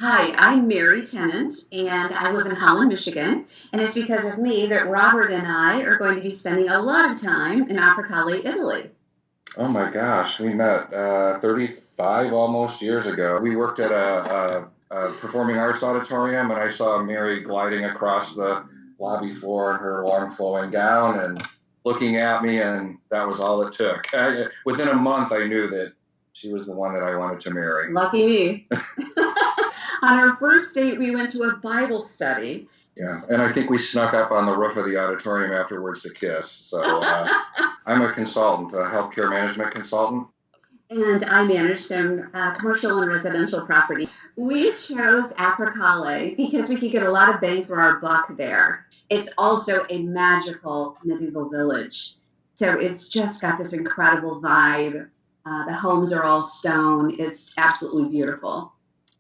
Hi, I'm Mary Tennant, and I live in Holland, Michigan. And it's because of me that Robert and I are going to be spending a lot of time in Apricale, Italy. Oh my gosh, we met 35 almost years ago. We worked at a performing arts auditorium, and I saw Mary gliding across the lobby floor in her long flowing gown and looking at me, and that was all it took. Within a month, I knew that she was the one that I wanted to marry. Lucky me. On our first date, we went to a Bible study. Yeah, and I think we snuck up on the roof of the auditorium afterwards to kiss. So I'm a consultant, a healthcare management consultant. And I manage some commercial and residential property. We chose Apricale because we could get a lot of bang for our buck there. It's also a magical medieval village. So it's just got this incredible vibe. The homes are all stone. It's absolutely beautiful.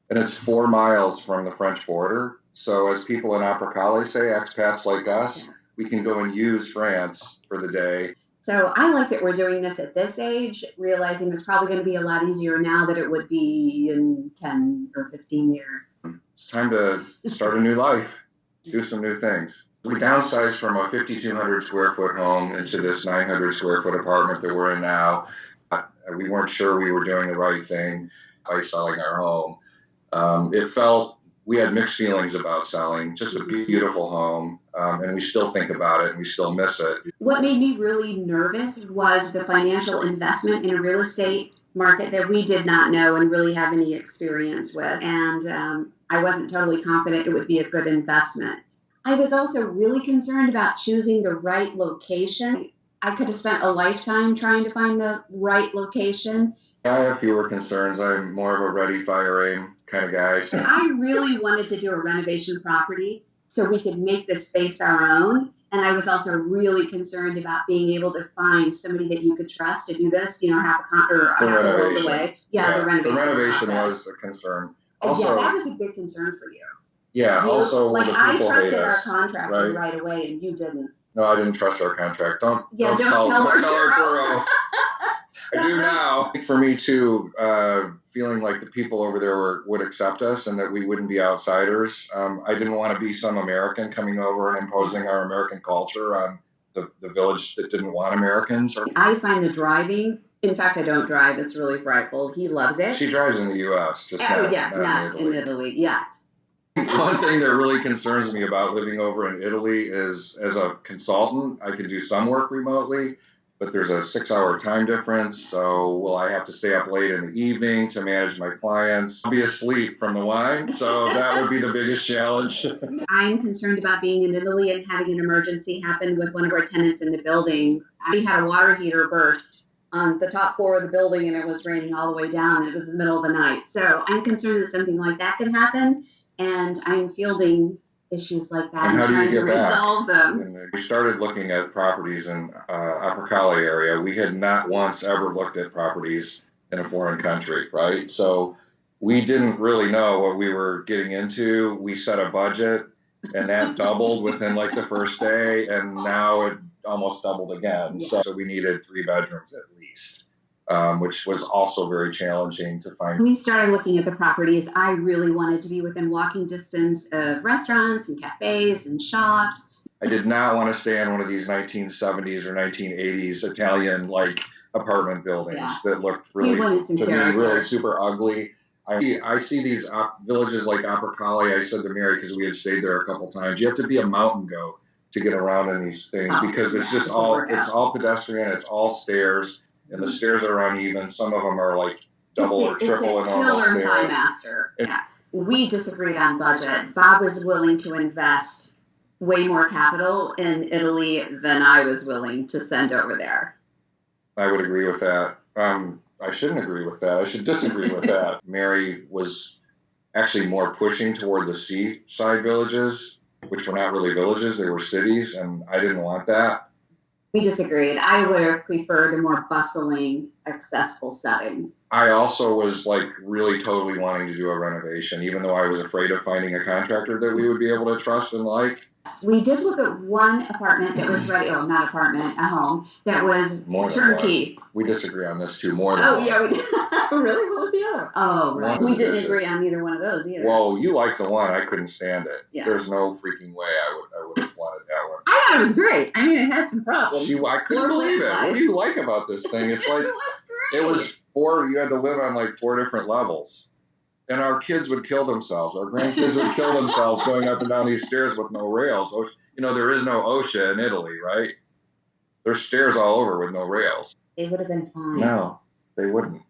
And it's 4 miles from the French border. So as people in Apricale say, expats like us, we can go and use France for the day. So I like that we're doing this at this age, realizing it's probably going to be a lot easier now than it would be in 10 or 15 years. It's time to start a new life, do some new things. We downsized from a 5,200 square foot home into this 900 square foot apartment that we're in now. We weren't sure we were doing the right thing by selling our home. We had mixed feelings about selling, just a beautiful home, and we still think about it and we still miss it. What made me really nervous was the financial investment in a real estate market that we did not know and really have any experience with. And I wasn't totally confident it would be a good investment. I was also really concerned about choosing the right location. I could have spent a lifetime trying to find the right location. I have fewer concerns. I'm more of a ready, fire, aim kind of guy. So. I really wanted to do a renovation property so we could make the space our own. And I was also really concerned about being able to find somebody that you could trust to do this, half a world away. Yeah, the renovation. The renovation was a concern. Also, that was a big concern for you. Yeah, also the people I trusted hate our us, contractor right away, and you didn't. No, I didn't trust our contract. Don't tell our girl. I do now. For me too, feeling like the people over there would accept us and that we wouldn't be outsiders. I didn't want to be some American coming over and imposing our American culture on the village that didn't want Americans. I find the driving. In fact, I don't drive. It's really frightful. He loves it. She drives in the U.S. Not in Italy. Yeah. One thing that really concerns me about living over in Italy is, as a consultant, I can do some work remotely, but there's a 6-hour time difference. So will I have to stay up late in the evening to manage my clients? I'll be asleep from the wine. So that would be the biggest challenge. I'm concerned about being in Italy and having an emergency happen with one of our tenants in the building. We had a water heater burst on the top floor of the building, and it was raining all the way down. It was the middle of the night. So I'm concerned that something like that can happen. And I'm fielding issues like that and trying to resolve them. We started looking at properties in Apricale area. We had not once ever looked at properties in a foreign country, right? So we didn't really know what we were getting into. We set a budget, and that doubled within like the first day, and now it almost doubled again. Yeah. So we needed 3 bedrooms at least. Which was also very challenging to find. When we started looking at the properties, I really wanted to be within walking distance of restaurants and cafes and shops. I did not want to stay in one of these 1970s or 1980s Italian-like apartment buildings that looked really super ugly. I see these villages like Apricale. I said to Mary, because we had stayed there a couple times, you have to be a mountain goat to get around in these things because it's just it's all pedestrian, it's all stairs. And the stairs are uneven. Some of them are like double or triple and normal stairs. High master. Yeah. We disagreed on budget. Bob was willing to invest way more capital in Italy than I was willing to send over there. I would agree with that. I shouldn't agree with that. I should disagree with that. Mary was actually more pushing toward the seaside villages, which were not really villages. They were cities, and I didn't want that. We disagreed. I would have preferred a more bustling, accessible setting. I also was like really totally wanting to do a renovation, even though I was afraid of finding a contractor that we would be able to trust and like. We did look at one apartment that was ready, oh, not apartment, a home, that was turnkey. We disagree on this too, more than one. Yeah, really? What was the other? Oh, right. We didn't agree on either one of those either. Well, you liked the one. I couldn't stand it. Yeah. There's no freaking way I would have wanted that one. I thought it was great. I mean, it had some problems. I couldn't believe it. What do you like about this thing? It's like, it was you had to live on like 4 different levels. And our kids would kill themselves. Our grandkids would kill themselves going up and down these stairs with no rails. You know, there is no OSHA in Italy, right? There's stairs all over with no rails. They would have been fine. No, they wouldn't.